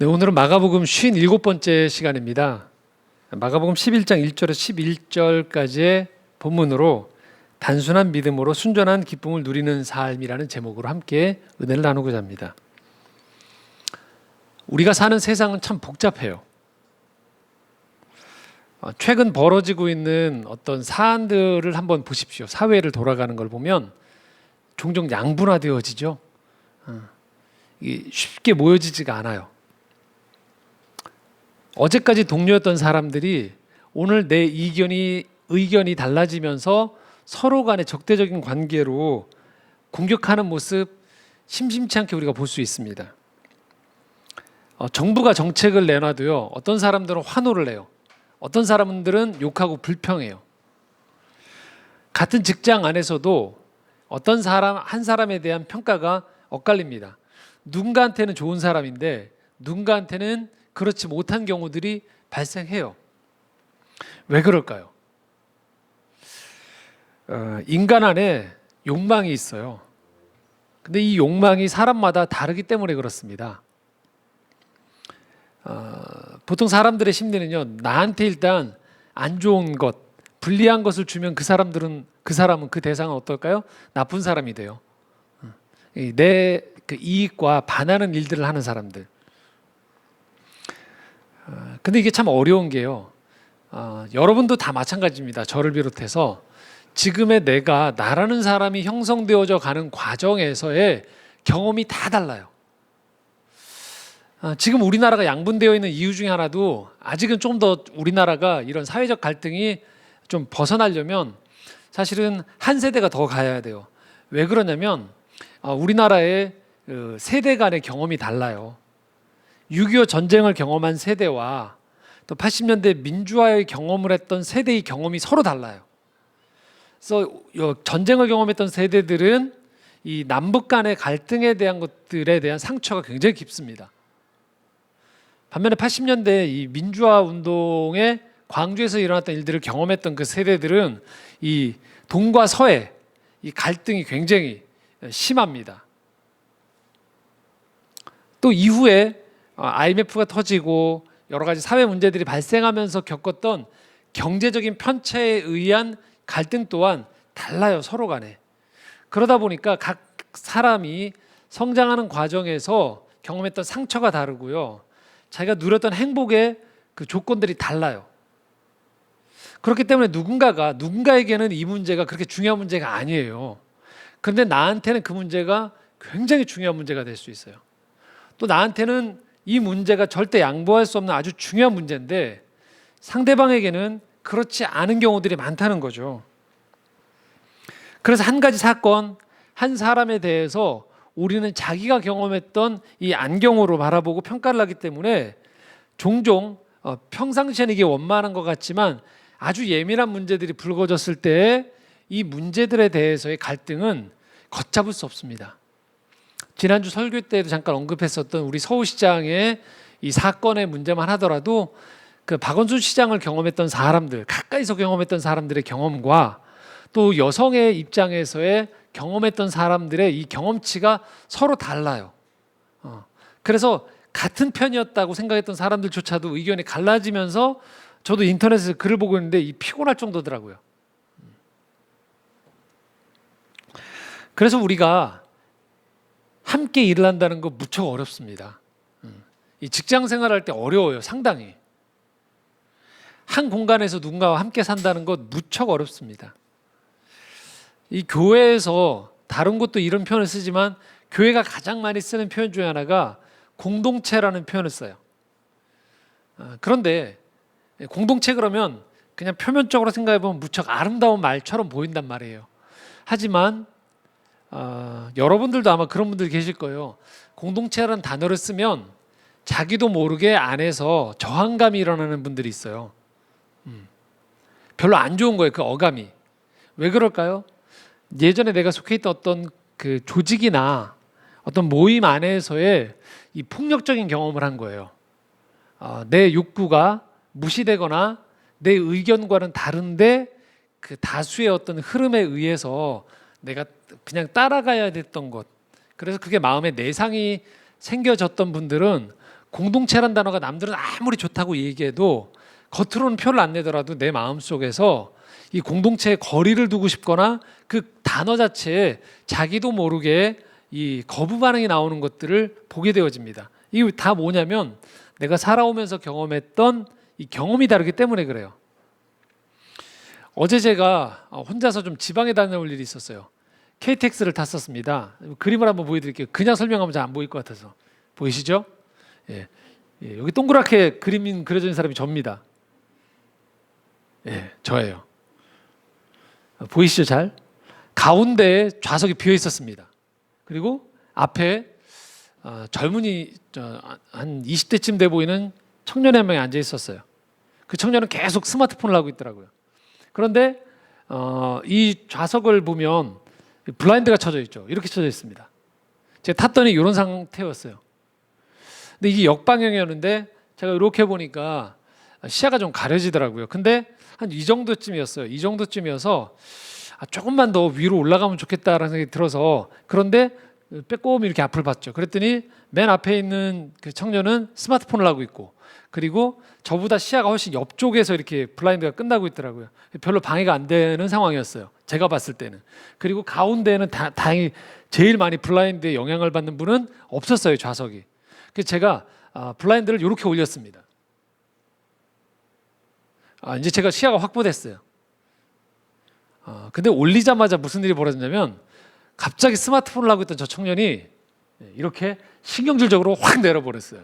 네, 오늘은 마가복음 57번째 시간입니다. 마가복음 11장 1절에서 11절까지의 본문으로 단순한 믿음으로 순전한 기쁨을 누리는 삶이라는 제목으로 함께 은혜를 나누고자 합니다. 우리가 사는 세상은 참 복잡해요. 최근 벌어지고 있는 어떤 사안들을 한번 보십시오. 사회를 돌아가는 걸 보면 종종 양분화되어지죠. 이게 쉽게 모여지지가 않아요. 어제까지 동료였던 사람들이 오늘 내 의견이 달라지면서 서로 간의 적대적인 관계로 공격하는 모습 심심치 않게 우리가 볼 수 있습니다. 정부가 정책을 내놔도요, 어떤 사람들은 환호를 해요. 어떤 사람들은 욕하고 불평해요. 같은 직장 안에서도 어떤 사람 한 사람에 대한 평가가 엇갈립니다. 누군가한테는 좋은 사람인데 누군가한테는 그렇지 못한 경우들이 발생해요. 왜 그럴까요? 인간 안에 욕망이 있어요. 근데 이 욕망이 사람마다 다르기 때문에 그렇습니다. 보통 사람들의 심리는요, 나한테 일단 안 좋은 것, 불리한 것을 주면 그 사람은 그 대상은 어떨까요? 나쁜 사람이 돼요. 내 그 이익과 반하는 일들을 하는 사람들. 근데 이게 참 어려운 게요. 여러분도 다 마찬가지입니다. 저를 비롯해서 지금의 나라는 사람이 형성되어져 가는 과정에서의 경험이 다 달라요. 지금 우리나라가 양분되어 있는 이유 중에 하나도 아직은 좀 더 우리나라가 이런 사회적 갈등이 좀 벗어나려면 사실은 한 세대가 더 가야 돼요. 왜 그러냐면 우리나라의 세대 간의 경험이 달라요. 6.25 전쟁을 경험한 세대와 또 80년대 민주화의 경험을 했던 세대의 경험이 서로 달라요. 그래서 전쟁을 경험했던 세대들은 이 남북 간의 갈등에 대한 것들에 대한 상처가 굉장히 깊습니다. 반면에 80년대 이 민주화 운동에 광주에서 일어났던 일들을 경험했던 그 세대들은 이 동과 서의 이 갈등이 굉장히 심합니다. 또 이후에 IMF가 터지고 여러 가지 사회 문제들이 발생하면서 겪었던 경제적인 편차에 의한 갈등 또한 달라요, 서로 간에. 그러다 보니까 각 사람이 성장하는 과정에서 경험했던 상처가 다르고요, 자기가 누렸던 행복의 그 조건들이 달라요. 그렇기 때문에 누군가에게는 이 문제가 그렇게 중요한 문제가 아니에요. 그런데 나한테는 그 문제가 굉장히 중요한 문제가 될 수 있어요. 또 나한테는 이 문제가 절대 양보할 수 없는 아주 중요한 문제인데 상대방에게는 그렇지 않은 경우들이 많다는 거죠. 그래서 한 가지 사건, 한 사람에 대해서 우리는 자기가 경험했던 이 안경으로 바라보고 평가를 하기 때문에 종종 평상시에는 이게 원만한 것 같지만 아주 예민한 문제들이 불거졌을 때 이 문제들에 대해서의 갈등은 걷잡을 수 없습니다. 지난주 설교 때도 잠깐 언급했었던 우리 서울시장의 이 사건의 문제만 하더라도 그 박원순 시장을 경험했던 사람들, 가까이서 경험했던 사람들의 경험과 또 여성의 입장에서의 경험했던 사람들의 이 경험치가 서로 달라요. 그래서 같은 편이었다고 생각했던 사람들조차도 의견이 갈라지면서 저도 인터넷에서 글을 보고 있는데 피곤할 정도더라고요. 그래서 우리가 함께 일을 한다는 거 무척 어렵습니다. 이 직장 생활할 때 어려워요, 상당히. 한 공간에서 누군가와 함께 산다는 것 무척 어렵습니다. 이 교회에서 다른 곳도 이런 표현을 쓰지만 교회가 가장 많이 쓰는 표현 중에 하나가 공동체라는 표현을 써요. 그런데 공동체 그러면 그냥 표면적으로 생각해 보면 무척 아름다운 말처럼 보인단 말이에요. 하지만 여러분들도 아마 그런 분들 계실 거예요. 공동체라는 단어를 쓰면 자기도 모르게 안에서 저항감이 일어나는 분들이 있어요. 별로 안 좋은 거예요, 그 어감이. 왜 그럴까요? 예전에 내가 속해 있던 어떤 그 조직이나 어떤 모임 안에서의 이 폭력적인 경험을 한 거예요. 내 욕구가 무시되거나 내 의견과는 다른데 그 다수의 어떤 흐름에 의해서 내가 그냥 따라가야 됐던 것, 그래서 그게 마음에 내상이 생겨졌던 분들은 공동체란 단어가 남들은 아무리 좋다고 얘기해도 겉으로는 표를 안 내더라도 내 마음속에서 이 공동체에 거리를 두고 싶거나 그 단어 자체에 자기도 모르게 이 거부 반응이 나오는 것들을 보게 되어집니다. 이게 다 뭐냐면 내가 살아오면서 경험했던 이 경험이 다르기 때문에 그래요. 어제 제가 혼자서 좀 지방에 다녀올 일이 있었어요. KTX를 탔었습니다. 그림을 한번 보여드릴게요. 그냥 설명하면 잘 안 보일 것 같아서. 보이시죠? 예. 예, 여기 동그랗게 그림 그려져 있는 사람이 접니다. 예, 저예요. 보이시죠 잘? 가운데에 좌석이 비어 있었습니다. 그리고 앞에 젊은이 한 20대쯤 돼 보이는 청년이 한 명이 앉아 있었어요. 그 청년은 계속 스마트폰을 하고 있더라고요. 그런데 이 좌석을 보면 블라인드가 쳐져 있죠. 이렇게 쳐져 있습니다. 제가 탔더니 이런 상태였어요. 근데 이게 역방향이었는데 제가 이렇게 보니까 시야가 좀 가려지더라고요. 근데 한 이 정도쯤이었어요. 이 정도쯤이어서 조금만 더 위로 올라가면 좋겠다라는 생각이 들어서 그런데 빼꼼히 이렇게 앞을 봤죠. 그랬더니 맨 앞에 있는 그 청년은 스마트폰을 하고 있고 그리고 저보다 시야가 훨씬 옆쪽에서 이렇게 블라인드가 끝나고 있더라고요. 별로 방해가 안 되는 상황이었어요. 제가 봤을 때는. 그리고 가운데에는 다행히 제일 많이 블라인드에 영향을 받는 분은 없었어요. 좌석이. 그래서 제가 블라인드를 이렇게 올렸습니다. 이제 제가 시야가 확보됐어요. 근데 올리자마자 무슨 일이 벌어졌냐면 갑자기 스마트폰을 하고 있던 저 청년이 이렇게 신경질적으로 확 내려버렸어요.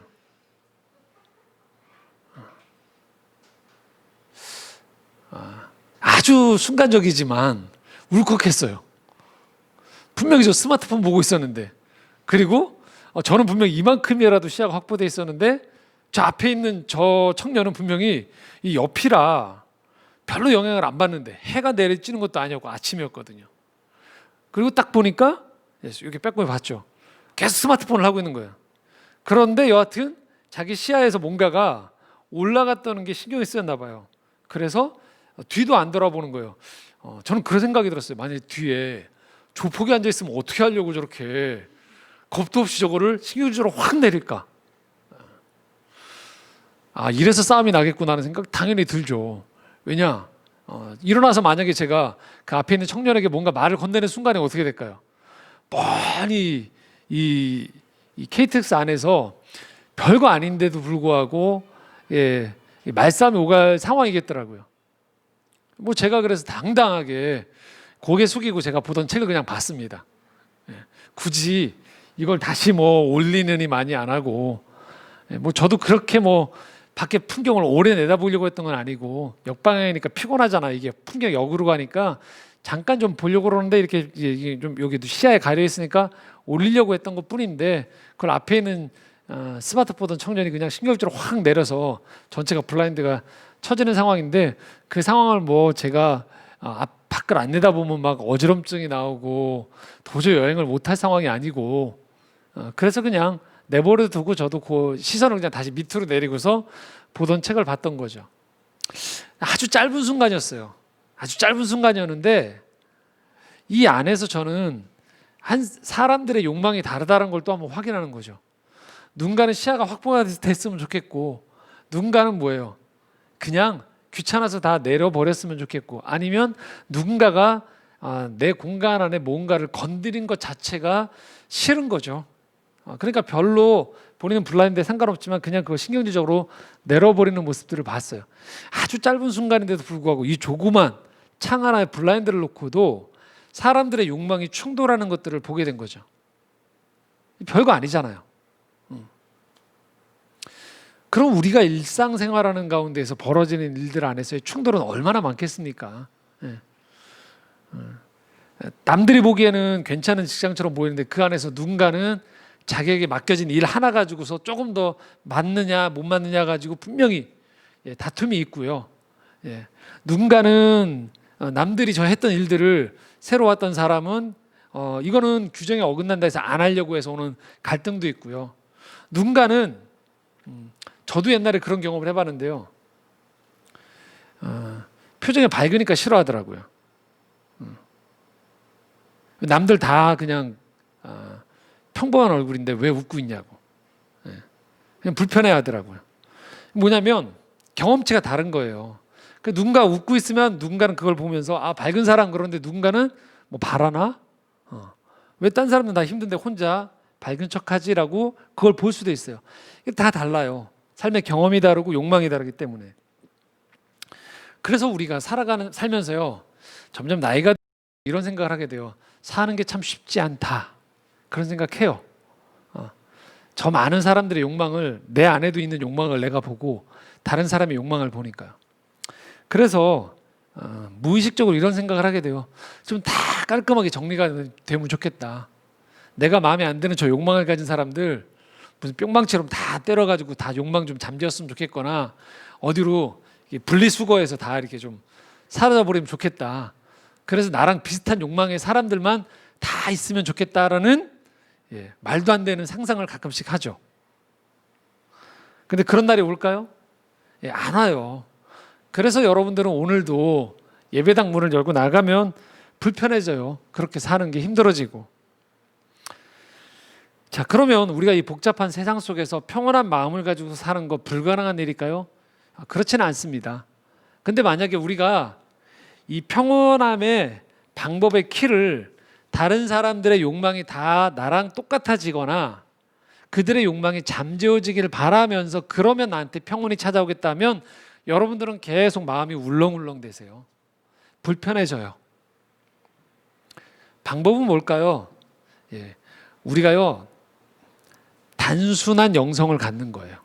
아주 순간적이지만 울컥했어요. 분명히 저 스마트폰 보고 있었는데 그리고 저는 분명히 이만큼이라도 시야가 확보돼 있었는데 저 앞에 있는 저 청년은 분명히 이 옆이라 별로 영향을 안 받는데 해가 내리쬐는 것도 아니었고 아침이었거든요. 그리고 딱 보니까 이렇게 빼꼼히 봤죠. 계속 스마트폰을 하고 있는 거예요. 그런데 여하튼 자기 시야에서 뭔가가 올라갔다는 게 신경이 쓰였나 봐요. 그래서 뒤도 안 돌아보는 거예요. 저는 그런 생각이 들었어요. 만약에 뒤에 조폭이 앉아 있으면 어떻게 하려고 저렇게 겁도 없이 저거를 신경질적으로 확 내릴까? 이래서 싸움이 나겠구나 하는 생각 당연히 들죠. 왜냐? 일어나서 만약에 제가 그 앞에 있는 청년에게 뭔가 말을 건네는 순간에 어떻게 될까요? 뻔히 이 KTX 안에서 별거 아닌데도 불구하고 말싸움이 오갈 상황이겠더라고요. 뭐 제가 그래서 당당하게 고개 숙이고 제가 보던 책을 그냥 봤습니다. 굳이 이걸 다시 뭐 올리느니 많이 안 하고 뭐 저도 그렇게 뭐 밖에 풍경을 오래 내다보려고 했던 건 아니고 역방향이니까 피곤하잖아. 이게 풍경 역으로 가니까 잠깐 좀 보려고 그러는데 이렇게 좀 여기도 시야에 가려 있으니까 올리려고 했던 것 뿐인데 그걸 앞에 있는 스마트폰 보던 청년이 그냥 신경질로 확 내려서 전체가 블라인드가 쳐지는 상황인데 그 상황을 뭐 제가 밖을 안 내다보면 막 어지럼증이 나오고 도저히 여행을 못할 상황이 아니고 그래서 그냥 내버려 두고 저도 그 시선을 그냥 다시 밑으로 내리고서 보던 책을 봤던 거죠. 아주 짧은 순간이었어요. 아주 짧은 순간이었는데 이 안에서 저는 한 사람들의 욕망이 다르다는 걸 또 한번 확인하는 거죠. 누군가는 시야가 확보가 됐으면 좋겠고 누군가는 뭐예요? 그냥 귀찮아서 다 내려버렸으면 좋겠고 아니면 누군가가 내 공간 안에 뭔가를 건드린 것 자체가 싫은 거죠. 그러니까 별로 본인은 블라인드에 상관없지만 그냥 그거 신경질적으로 내려버리는 모습들을 봤어요. 아주 짧은 순간인데도 불구하고 이 조그만 창 하나에 블라인드를 놓고도 사람들의 욕망이 충돌하는 것들을 보게 된 거죠. 별거 아니잖아요. 그럼 우리가 일상생활하는 가운데에서 벌어지는 일들 안에서의 충돌은 얼마나 많겠습니까? 남들이 보기에는 괜찮은 직장처럼 보이는데 그 안에서 누군가는 자기에게 맡겨진 일 하나 가지고서 조금 더 맞느냐 못 맞느냐 가지고 분명히 다툼이 있고요. 누군가는 남들이 저 했던 일들을 새로 왔던 사람은 이거는 규정에 어긋난다 해서 안 하려고 해서 오는 갈등도 있고요. 누군가는 저도 옛날에 그런 경험을 해봤는데요. 표정이 밝으니까 싫어하더라고요. 남들 다 그냥 평범한 얼굴인데 왜 웃고 있냐고. 그냥 불편해하더라고요. 뭐냐면 경험치가 다른 거예요. 누군가 웃고 있으면 누군가는 그걸 보면서 아 밝은 사람, 그런데 누군가는 뭐 바라나? 왜 딴 사람은 다 힘든데 혼자 밝은 척하지라고 그걸 볼 수도 있어요. 다 달라요. 삶의 경험이 다르고 욕망이 다르기 때문에. 그래서 우리가 살면서요 점점 나이가 이런 생각을 하게 돼요. 사는 게 참 쉽지 않다, 그런 생각해요. 저 많은 사람들의 욕망을, 내 안에도 있는 욕망을 내가 보고 다른 사람의 욕망을 보니까요. 그래서 무의식적으로 이런 생각을 하게 돼요. 좀 다 깔끔하게 정리가 되면 좋겠다. 내가 마음에 안 드는 저 욕망을 가진 사람들 무슨 뿅망치로 다 때려가지고 다 욕망 좀 잠재웠으면 좋겠거나 어디로 분리수거해서 다 이렇게 좀 사라져버리면 좋겠다. 그래서 나랑 비슷한 욕망의 사람들만 다 있으면 좋겠다라는 말도 안 되는 상상을 가끔씩 하죠. 근데 그런 날이 올까요? 안 와요. 그래서 여러분들은 오늘도 예배당 문을 열고 나가면 불편해져요. 그렇게 사는 게 힘들어지고. 자, 그러면 우리가 이 복잡한 세상 속에서 평온한 마음을 가지고 사는 거 불가능한 일일까요? 그렇지는 않습니다. 근데 만약에 우리가 이 평온함의 방법의 키를 다른 사람들의 욕망이 다 나랑 똑같아지거나 그들의 욕망이 잠재워지기를 바라면서 그러면 나한테 평온이 찾아오겠다면 여러분들은 계속 마음이 울렁울렁 되세요. 불편해져요. 방법은 뭘까요? 우리가요 단순한 영성을 갖는 거예요.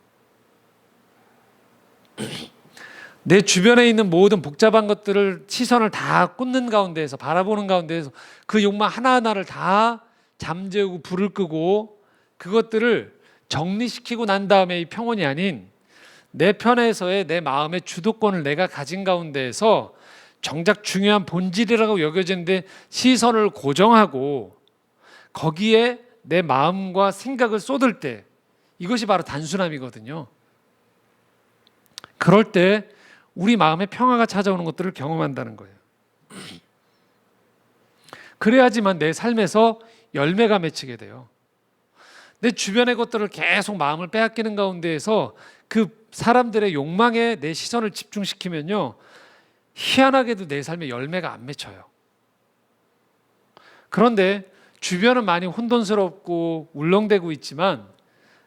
내 주변에 있는 모든 복잡한 것들을 시선을 다 꽂는 가운데에서 바라보는 가운데에서 그 욕망 하나하나를 다 잠재우고 불을 끄고 그것들을 정리시키고 난 다음에 이 평온이 아닌 내 편에서의 내 마음의 주도권을 내가 가진 가운데에서 정작 중요한 본질이라고 여겨지는데 시선을 고정하고 거기에 내 마음과 생각을 쏟을 때 이것이 바로 단순함이거든요. 그럴 때 우리 마음에 평화가 찾아오는 것들을 경험한다는 거예요. 그래야지만 내 삶에서 열매가 맺히게 돼요. 내 주변의 것들을 계속 마음을 빼앗기는 가운데에서 그 사람들의 욕망에 내 시선을 집중시키면요 희한하게도 내 삶에 열매가 안 맺혀요. 그런데 주변은 많이 혼돈스럽고 울렁대고 있지만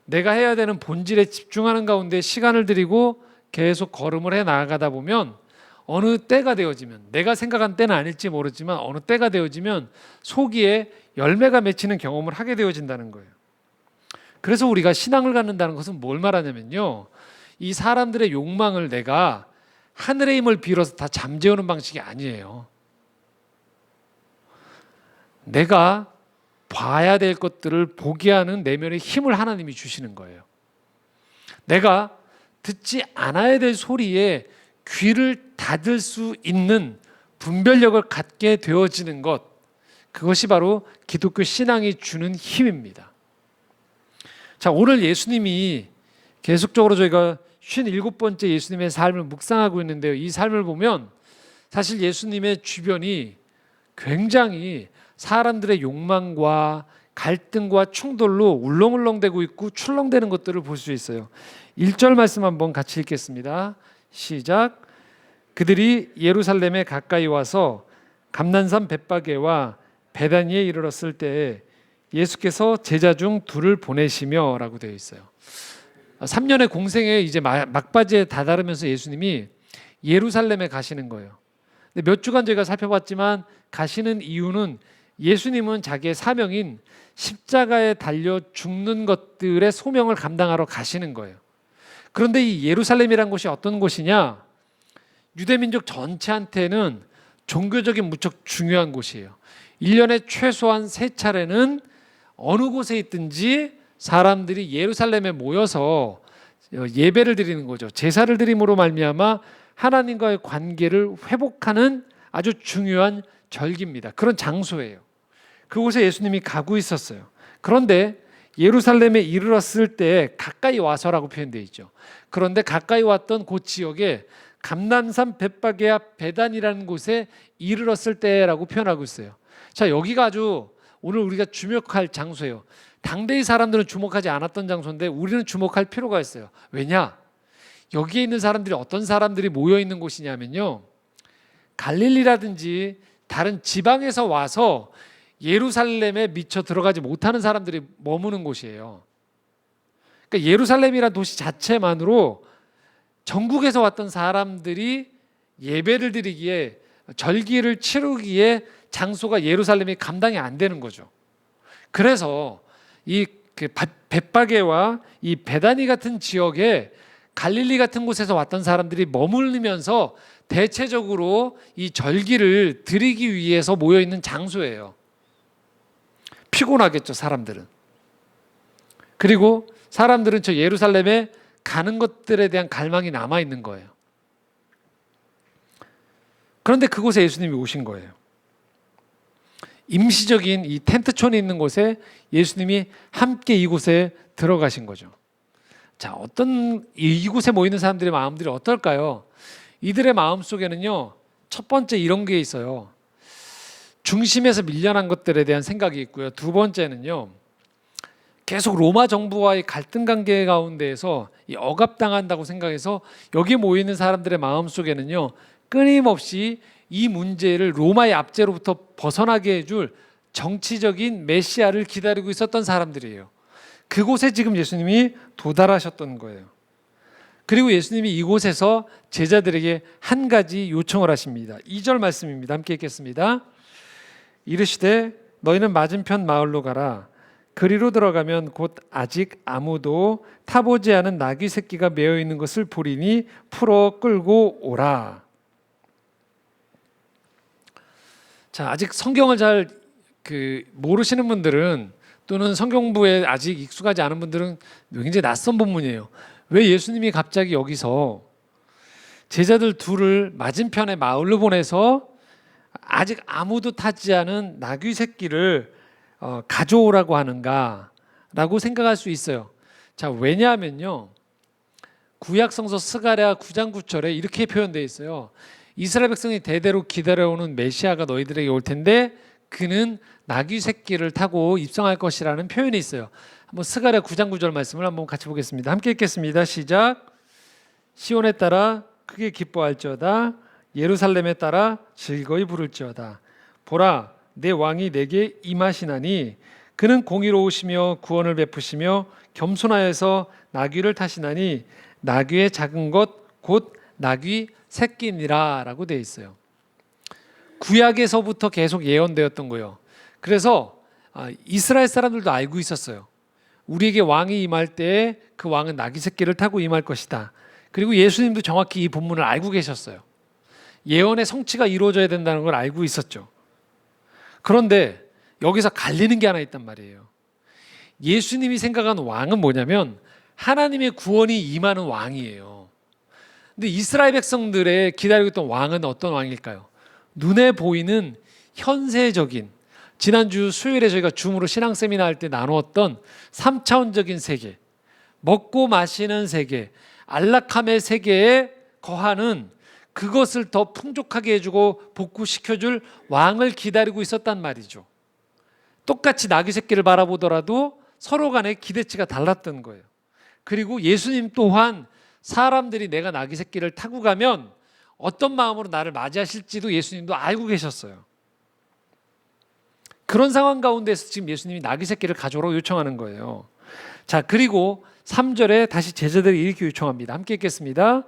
내가 해야 되는 본질에 집중하는 가운데 시간을 들이고 계속 걸음을 해 나아가다 보면 어느 때가 되어지면, 내가 생각한 때는 아닐지 모르지만 어느 때가 되어지면 소기에 열매가 맺히는 경험을 하게 되어진다는 거예요. 그래서 우리가 신앙을 갖는다는 것은 뭘 말하냐면요, 이 사람들의 욕망을 내가 하늘의 힘을 빌어서 다 잠재우는 방식이 아니에요. 내가 봐야 될 것들을 보게 하는 내면의 힘을 하나님이 주시는 거예요. 내가 듣지 않아야 될 소리에 귀를 닫을 수 있는 분별력을 갖게 되어지는 것, 그것이 바로 기독교 신앙이 주는 힘입니다. 자, 오늘 예수님이 계속적으로 저희가 57번째 예수님의 삶을 묵상하고 있는데요, 이 삶을 보면 사실 예수님의 주변이 굉장히 사람들의 욕망과 갈등과 충돌로 울렁울렁대고 있고 출렁대는 것들을 볼 수 있어요. 1절 말씀 한번 같이 읽겠습니다. 시작. 그들이 예루살렘에 가까이 와서 감난산 벳바게와 베다니에 이르렀을 때에 예수께서 제자 중 둘을 보내시며 라고 되어 있어요. 3년의 공생에 이제 막바지에 다다르면서 예수님이 예루살렘에 가시는 거예요. 근데 몇 주간 저희가 살펴봤지만 가시는 이유는 예수님은 자기의 사명인 십자가에 달려 죽는 것들의 소명을 감당하러 가시는 거예요. 그런데 이 예루살렘이란 곳이 어떤 곳이냐? 유대민족 전체한테는 종교적인 무척 중요한 곳이에요. 1년에 최소한 3차례는 어느 곳에 있든지 사람들이 예루살렘에 모여서 예배를 드리는 거죠. 제사를 드림으로 말미암아 하나님과의 관계를 회복하는 아주 중요한 절기입니다. 그런 장소예요. 그곳에 예수님이 가고 있었어요. 그런데 예루살렘에 이르렀을 때 가까이 와서라고 표현되어 있죠. 그런데 가까이 왔던 그 지역에 감난산 벳바게와 베단이라는 곳에 이르렀을 때라고 표현하고 있어요. 자, 여기가 아주 오늘 우리가 주목할 장소예요. 당대의 사람들은 주목하지 않았던 장소인데 우리는 주목할 필요가 있어요. 왜냐? 여기에 있는 사람들이 어떤 사람들이 모여 있는 곳이냐면요, 갈릴리라든지 다른 지방에서 와서 예루살렘에 미처 들어가지 못하는 사람들이 머무는 곳이에요. 그러니까 예루살렘이라는 도시 자체만으로 전국에서 왔던 사람들이 예배를 드리기에, 절기를 치르기에 장소가 예루살렘이 감당이 안 되는 거죠. 그래서 이 벳바게와 이 베다니 같은 지역에, 갈릴리 같은 곳에서 왔던 사람들이 머물면서 대체적으로 이 절기를 드리기 위해서 모여 있는 장소예요. 피곤하겠죠, 사람들은. 그리고 사람들은 저 예루살렘에 가는 것들에 대한 갈망이 남아 있는 거예요. 그런데 그곳에 예수님이 오신 거예요. 임시적인 이 텐트촌이 있는 곳에 예수님이 함께 이곳에 들어가신 거죠. 자, 어떤 이곳에 모이는 사람들의 마음들이 어떨까요? 이들의 마음 속에는요, 첫 번째 이런 게 있어요. 중심에서 밀려난 것들에 대한 생각이 있고요. 두 번째는요, 계속 로마 정부와의 갈등 관계 가운데에서 억압당한다고 생각해서 여기 모여 있는 사람들의 마음 속에는요, 끊임없이 이 문제를 로마의 압제로부터 벗어나게 해줄 정치적인 메시아를 기다리고 있었던 사람들이에요. 그곳에 지금 예수님이 도달하셨던 거예요. 그리고 예수님이 이곳에서 제자들에게 한 가지 요청을 하십니다. 2절 말씀입니다. 함께 읽겠습니다. 이르시되 너희는 맞은편 마을로 가라. 그리로 들어가면 곧 아직 아무도 타보지 않은 나귀 새끼가 메어 있는 것을 보리니 풀어 끌고 오라. 자, 아직 성경을 잘 모르시는 분들은, 또는 성경부에 아직 익숙하지 않은 분들은 굉장히 낯선 본문이에요. 왜 예수님이 갑자기 여기서 제자들 둘을 맞은편의 마을로 보내서 아직 아무도 타지 않은 나귀 새끼를 가져오라고 하는가라고 생각할 수 있어요. 자, 왜냐하면요, 구약성서 스가랴 9장 9절에 이렇게 표현되어 있어요. 이스라엘 백성이 대대로 기다려오는 메시아가 너희들에게 올 텐데 그는 나귀 새끼를 타고 입성할 것이라는 표현이 있어요. 한번 스가랴 9장 9절 말씀을 한번 같이 보겠습니다. 함께 읽겠습니다. 시작. 시온에 따라 크게 기뻐할지어다. 예루살렘에 따라 즐거이 부를지어다. 보라, 내 왕이 내게 임하시나니 그는 공의로우시며 구원을 베푸시며 겸손하여서 나귀를 타시나니 나귀의 작은 것 곧 나귀 새끼니라 라고 되어 있어요. 구약에서부터 계속 예언되었던 거예요. 그래서 이스라엘 사람들도 알고 있었어요. 우리에게 왕이 임할 때 그 왕은 나귀 새끼를 타고 임할 것이다. 그리고 예수님도 정확히 이 본문을 알고 계셨어요. 예언의 성취가 이루어져야 된다는 걸 알고 있었죠. 그런데 여기서 갈리는 게 하나 있단 말이에요. 예수님이 생각하는 왕은 뭐냐면 하나님의 구원이 임하는 왕이에요. 근데 이스라엘 백성들의 기다리고 있던 왕은 어떤 왕일까요? 눈에 보이는 현세적인, 지난주 수요일에 저희가 줌으로 신앙 세미나 할 때 나누었던 3차원적인 세계, 먹고 마시는 세계, 안락함의 세계에 거하는, 그것을 더 풍족하게 해주고 복구시켜줄 왕을 기다리고 있었단 말이죠. 똑같이 나귀 새끼를 바라보더라도 서로 간의 기대치가 달랐던 거예요. 그리고 예수님 또한 사람들이 내가 나귀 새끼를 타고 가면 어떤 마음으로 나를 맞이하실지도 예수님도 알고 계셨어요. 그런 상황 가운데서 지금 예수님이 나귀 새끼를 가져오라고 요청하는 거예요. 자, 그리고 3절에 다시 제자들이 이렇게 요청합니다. 함께 읽겠습니다.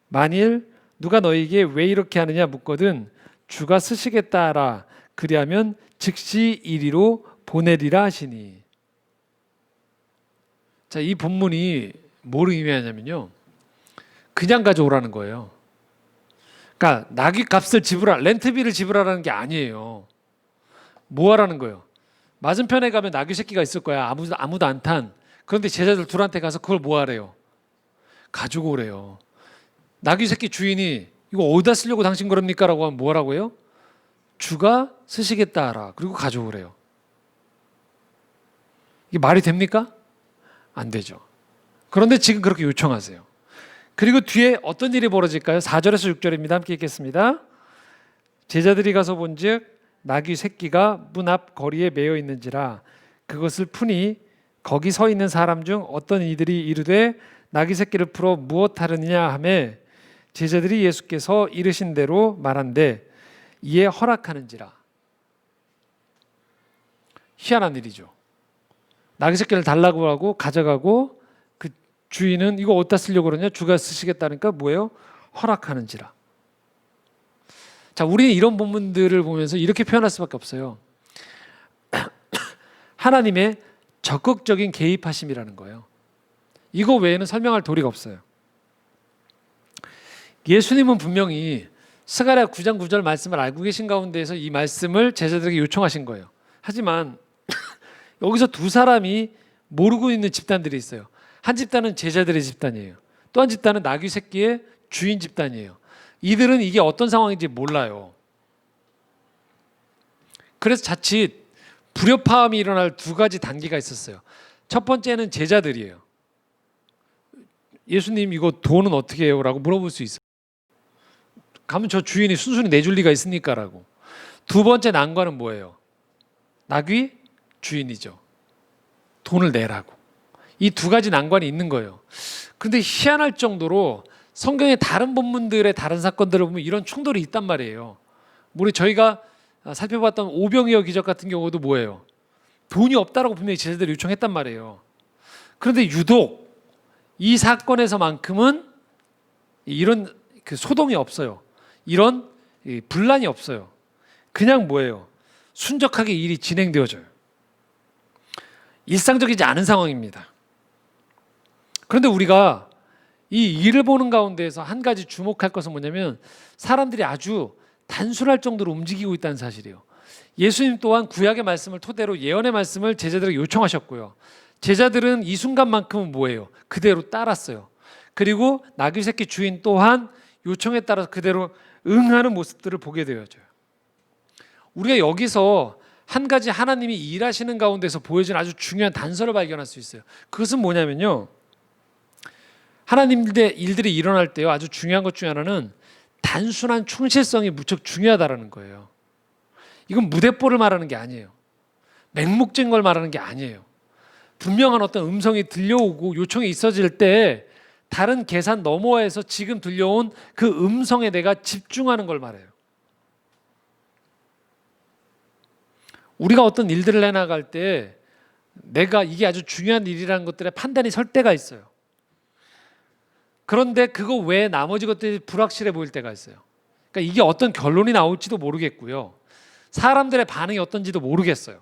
만일 누가 너에게 왜 이렇게 하느냐 묻거든 주가 쓰시겠다 하라. 그리하면 즉시 이리로 보내리라 하시니. 자, 이 본문이 뭐를 의미하냐면요, 그냥 가져오라는 거예요. 그러니까 나귀 값을 렌트비를 지불하라는 게 아니에요. 뭐 하라는 거예요? 맞은편에 가면 나귀 새끼가 있을 거야. 아무도 안 탄. 그런데 제자들 둘한테 가서 그걸 뭐 하래요? 가지고 오래요. 나귀 새끼 주인이 이거 어디다 쓰려고 당신 그럽니까? 라고 하면 뭐라고 해요? 주가 쓰시겠다 하라. 그리고 가져오래요. 이게 말이 됩니까? 안 되죠. 그런데 지금 그렇게 요청하세요. 그리고 뒤에 어떤 일이 벌어질까요? 4절에서 6절입니다. 함께 읽겠습니다. 제자들이 가서 본즉 나귀 새끼가 문 앞 거리에 매여 있는지라 그것을 푸니 거기 서 있는 사람 중 어떤 이들이 이르되 나귀 새끼를 풀어 무엇하느냐 하매 제자들이 예수께서 이르신 대로 말한대 이에 허락하는지라. 희한한 일이죠. 나귀 새끼를 달라고 하고 가져가고 그 주인은 이거 어디다 쓰려고 그러냐? 주가 쓰시겠다니까 뭐예요? 허락하는지라. 자, 우리는 이런 본문들을 보면서 이렇게 표현할 수밖에 없어요. 하나님의 적극적인 개입하심이라는 거예요. 이거 외에는 설명할 도리가 없어요. 예수님은 분명히 스가랴 9장 9절 말씀을 알고 계신 가운데에서 이 말씀을 제자들에게 요청하신 거예요. 하지만 여기서 두 사람이 모르고 있는 집단들이 있어요. 한 집단은 제자들의 집단이에요. 또 한 집단은 나귀 새끼의 주인 집단이에요. 이들은 이게 어떤 상황인지 몰라요. 그래서 자칫 불협화음이 일어날 두 가지 단계가 있었어요. 첫 번째는 제자들이에요. 예수님 이거 돈은 어떻게 해요? 라고 물어볼 수 있어요. 가면 저 주인이 순순히 내줄 리가 있습니까? 라고. 두 번째 난관은 뭐예요? 나귀 주인이죠. 돈을 내라고. 이 두 가지 난관이 있는 거예요. 그런데 희한할 정도로 성경의 다른 본문들의 다른 사건들을 보면 이런 충돌이 있단 말이에요. 우리 저희가 살펴봤던 오병이어 기적 같은 경우도 뭐예요? 돈이 없다라고 분명히 제자들이 요청했단 말이에요. 그런데 유독 이 사건에서만큼은 이런 그 소동이 없어요. 이런 분란이 없어요. 그냥 뭐예요? 순적하게 일이 진행되어져요. 일상적이지 않은 상황입니다. 그런데 우리가 이 일을 보는 가운데에서 한 가지 주목할 것은 뭐냐면 사람들이 아주 단순할 정도로 움직이고 있다는 사실이에요. 예수님 또한 구약의 말씀을 토대로 예언의 말씀을 제자들에게 요청하셨고요. 제자들은 이 순간만큼은 뭐예요? 그대로 따랐어요. 그리고 나귀 새끼 주인 또한 요청에 따라서 그대로 응하는 모습들을 보게 되어져요. 우리가 여기서 한 가지 하나님이 일하시는 가운데서 보여지는 아주 중요한 단서를 발견할 수 있어요. 그것은 뭐냐면요. 하나님의 일들이 일어날 때요. 아주 중요한 것 중에 하나는 단순한 충실성이 무척 중요하다는 거예요. 이건 무대뽀를 말하는 게 아니에요. 맹목적인 걸 말하는 게 아니에요. 분명한 어떤 음성이 들려오고 요청이 있어질 때 다른 계산 너머에서 지금 들려온 그 음성에 내가 집중하는 걸 말해요. 우리가 어떤 일들을 해나갈 때 내가 이게 아주 중요한 일이라는 것들에 판단이 설 때가 있어요. 그런데 그거 외에 나머지 것들이 불확실해 보일 때가 있어요. 그러니까 이게 어떤 결론이 나올지도 모르겠고요. 사람들의 반응이 어떤지도 모르겠어요.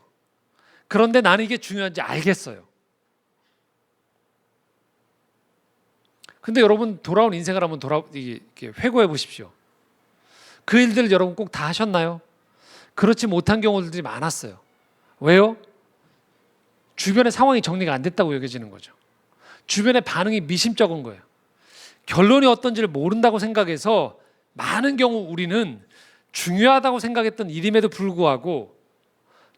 그런데 나는 이게 중요한지 알겠어요. 근데 여러분 돌아온 인생을 한번 이렇게 회고해 보십시오. 그 일들을 여러분 꼭 다 하셨나요? 그렇지 못한 경우들이 많았어요. 왜요? 주변의 상황이 정리가 안 됐다고 여겨지는 거죠. 주변의 반응이 미심쩍은 거예요. 결론이 어떤지를 모른다고 생각해서 많은 경우 우리는 중요하다고 생각했던 일임에도 불구하고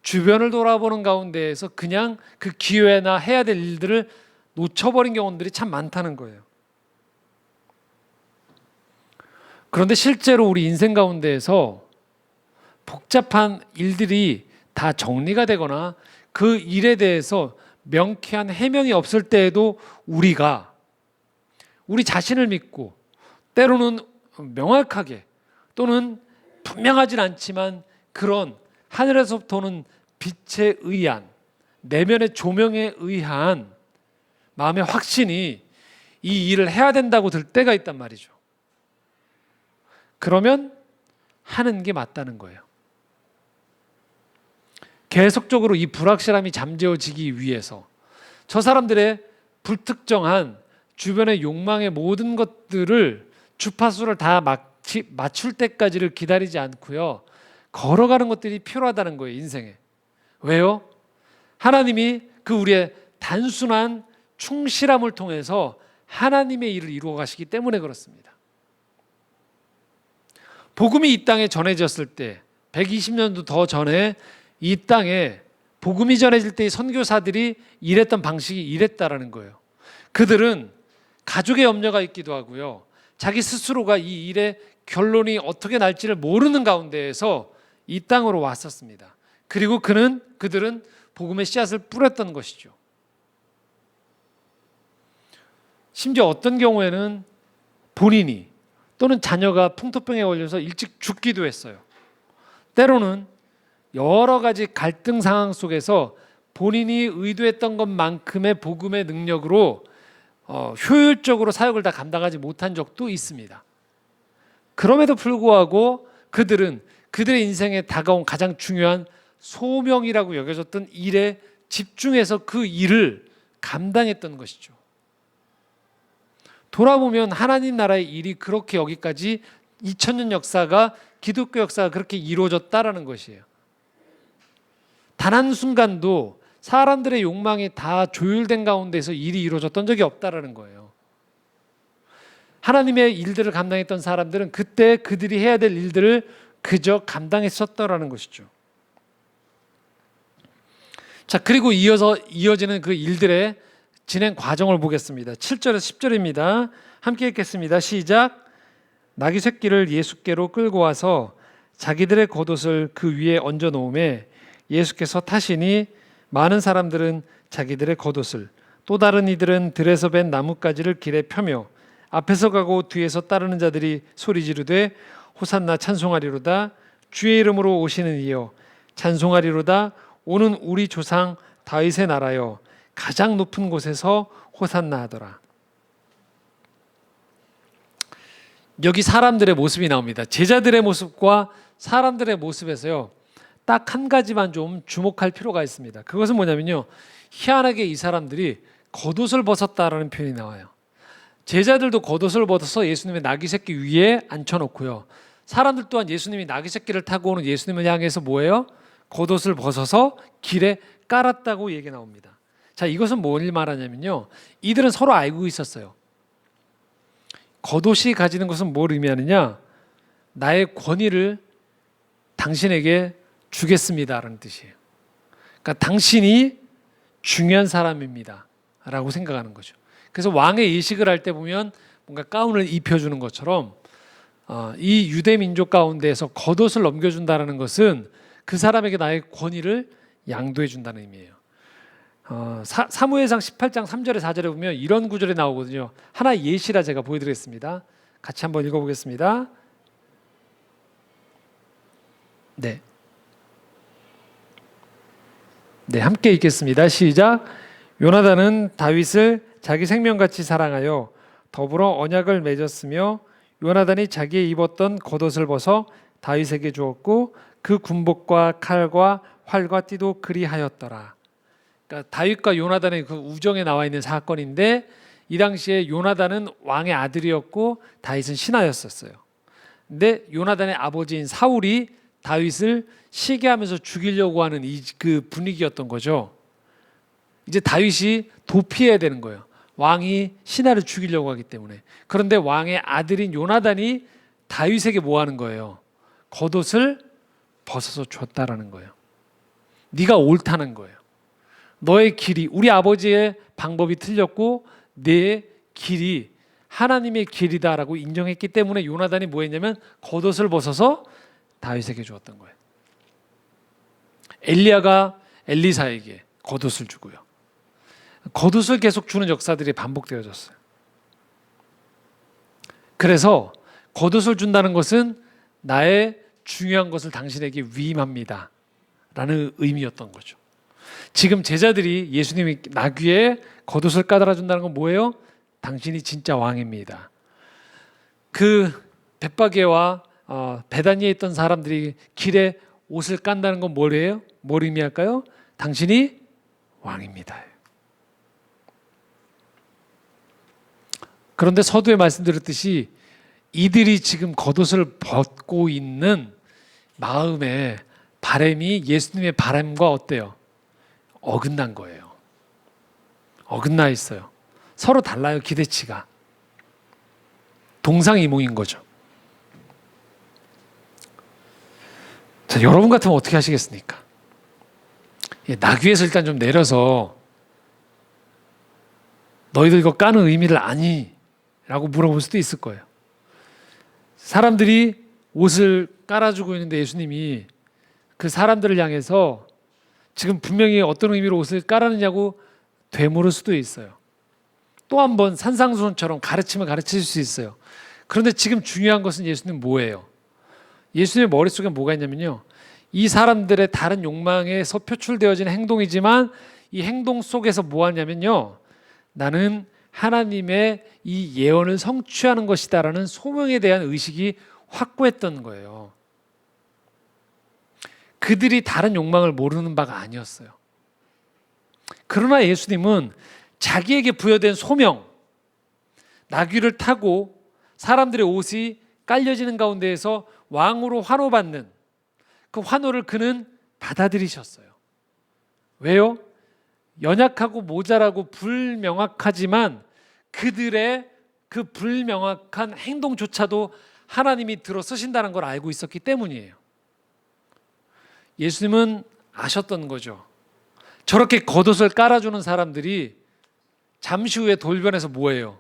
주변을 돌아보는 가운데에서 그냥 그 기회나 해야 될 일들을 놓쳐버린 경우들이 참 많다는 거예요. 그런데 실제로 우리 인생 가운데에서 복잡한 일들이 다 정리가 되거나 그 일에 대해서 명쾌한 해명이 없을 때에도 우리가 우리 자신을 믿고 때로는 명확하게 또는 분명하진 않지만 그런 하늘에서부터 오는 빛에 의한 내면의 조명에 의한 마음의 확신이 이 일을 해야 된다고 들 때가 있단 말이죠. 그러면 하는 게 맞다는 거예요. 계속적으로 이 불확실함이 잠재워지기 위해서 저 사람들의 불특정한 주변의 욕망의 모든 것들을 주파수를 다 맞출 때까지를 기다리지 않고요. 걸어가는 것들이 필요하다는 거예요. 인생에. 왜요? 하나님이 그 우리의 단순한 충실함을 통해서 하나님의 일을 이루어 가시기 때문에 그렇습니다. 복음이 이 땅에 전해졌을 때 120년도 더 전에 이 땅에 복음이 전해질 때 선교사들이 일했던 방식이 이랬다라는 거예요. 그들은 가족의 염려가 있기도 하고요. 자기 스스로가 이 일의 결론이 어떻게 날지를 모르는 가운데에서 이 땅으로 왔었습니다. 그리고 그들은 복음의 씨앗을 뿌렸던 것이죠. 심지어 어떤 경우에는 본인이 또는 자녀가 풍토병에 걸려서 일찍 죽기도 했어요. 때로는 여러 가지 갈등 상황 속에서 본인이 의도했던 것만큼의 복음의 능력으로 효율적으로 사역을 다 감당하지 못한 적도 있습니다. 그럼에도 불구하고 그들은 그들의 인생에 다가온 가장 중요한 소명이라고 여겨졌던 일에 집중해서 그 일을 감당했던 것이죠. 돌아보면 하나님 나라의 일이 그렇게 여기까지 2000년 역사가 기독교 역사가 그렇게 이루어졌다라는 것이에요. 단 한순간도 사람들의 욕망이 다 조율된 가운데서 일이 이루어졌던 적이 없다라는 거예요. 하나님의 일들을 감당했던 사람들은 그때 그들이 해야 될 일들을 그저 감당했었다라는 것이죠. 자, 그리고 이어지는 그 일들의 진행 과정을 보겠습니다. 7절에서 10절입니다. 함께 읽겠습니다. 시작. 나귀 새끼를 예수께로 끌고 와서 자기들의 겉옷을 그 위에 얹어 놓음에 예수께서 타시니 많은 사람들은 자기들의 겉옷을 또 다른 이들은 들에서 벤 나뭇가지를 길에 펴며 앞에서 가고 뒤에서 따르는 자들이 소리 지르되 호산나 찬송하리로다 주의 이름으로 오시는 이여 찬송하리로다 오는 우리 조상 다윗의 나라여 가장 높은 곳에서 호산나 하더라. 여기 사람들의 모습이 나옵니다. 제자들의 모습과 사람들의 모습에서요. 딱 한 가지만 좀 주목할 필요가 있습니다. 그것은 뭐냐면요. 희한하게 이 사람들이 겉옷을 벗었다라는 표현이 나와요. 제자들도 겉옷을 벗어서 예수님의 나귀 새끼 위에 앉혀놓고요. 사람들 또한 예수님이 나귀 새끼를 타고 오는 예수님을 향해서 뭐예요? 겉옷을 벗어서 길에 깔았다고 얘기 나옵니다. 자, 이것은 뭘 말하냐면요. 이들은 서로 알고 있었어요. 겉옷이 가지는 것은 뭘 의미하느냐? 나의 권위를 당신에게 주겠습니다라는 뜻이에요. 그러니까 당신이 중요한 사람입니다 라고 생각하는 거죠. 그래서 왕의 예식을 할 때 보면 뭔가 가운을 입혀주는 것처럼 이 유대 민족 가운데에서 겉옷을 넘겨준다는 것은 그 사람에게 나의 권위를 양도해 준다는 의미예요. 사무엘상 18장 3절에 4절에 보면 이런 구절이 나오거든요. 하나 예시라 제가 보여드리겠습니다. 같이 한번 읽어보겠습니다. 네, 함께 읽겠습니다. 시작. 요나단은 다윗을 자기 생명같이 사랑하여 더불어 언약을 맺었으며 요나단이 자기의 입었던 겉옷을 벗어 다윗에게 주었고 그 군복과 칼과 활과 띠도 그리하였더라. 그러니까 다윗과 요나단의 그 우정에 나와 있는 사건인데 이 당시에 요나단은 왕의 아들이었고 다윗은 신하였었어요. 근데 요나단의 아버지인 사울이 다윗을 시기하면서 죽이려고 하는 그 분위기였던 거죠. 이제 다윗이 도피해야 되는 거예요. 왕이 신하를 죽이려고 하기 때문에. 그런데 왕의 아들인 요나단이 다윗에게 뭐 하는 거예요? 겉옷을 벗어서 줬다라는 거예요. 네가 옳다는 거예요. 너의 길이 우리 아버지의 방법이 틀렸고 내 길이 하나님의 길이다라고 인정했기 때문에 요나단이 뭐 했냐면 겉옷을 벗어서 다윗에게 주었던 거예요. 엘리야가 엘리사에게 겉옷을 주고요. 겉옷을 계속 주는 역사들이 반복되어졌어요. 그래서 겉옷을 준다는 것은 나의 중요한 것을 당신에게 위임합니다 라는 의미였던 거죠. 지금 제자들이 예수님이 나귀에 겉옷을 까달아 준다는 건 뭐예요? 당신이 진짜 왕입니다. 그 벳바게와 베다니에 있던 사람들이 길에 옷을 깐다는 건 뭐래요? 뭘 의미할까요? 당신이 왕입니다. 그런데 서두에 말씀드렸듯이 이들이 지금 겉옷을 벗고 있는 마음의 바람이 예수님의 바람과 어때요? 어긋난 거예요. 어긋나 있어요. 서로 달라요. 기대치가. 동상이몽인 거죠. 자, 여러분 같으면 어떻게 하시겠습니까? 나귀에서 일단 좀 내려서 너희들 이거 까는 의미를 아니? 라고 물어볼 수도 있을 거예요. 사람들이 옷을 깔아주고 있는데 예수님이 그 사람들을 향해서 지금 분명히 어떤 의미로 옷을 깔았느냐고 되물을 수도 있어요. 또 한 번 산상수훈처럼 가르치면 가르칠 수 있어요. 그런데 지금 중요한 것은 예수님 뭐예요? 예수님의 머릿속에 뭐가 있냐면요, 이 사람들의 다른 욕망에서 표출되어진 행동이지만 이 행동 속에서 뭐 하냐면요, 나는 하나님의 이 예언을 성취하는 것이다라는 소명에 대한 의식이 확고했던 거예요. 그들이 다른 욕망을 모르는 바가 아니었어요. 그러나 예수님은 자기에게 부여된 소명, 나귀를 타고 사람들의 옷이 깔려지는 가운데에서 왕으로 환호받는 그 환호를 그는 받아들이셨어요. 왜요? 연약하고 모자라고 불명확하지만 그들의 그 불명확한 행동조차도 하나님이 들어 쓰신다는 걸 알고 있었기 때문이에요. 예수님은 아셨던 거죠. 저렇게 겉옷을 깔아주는 사람들이 잠시 후에 돌변해서 뭐예요?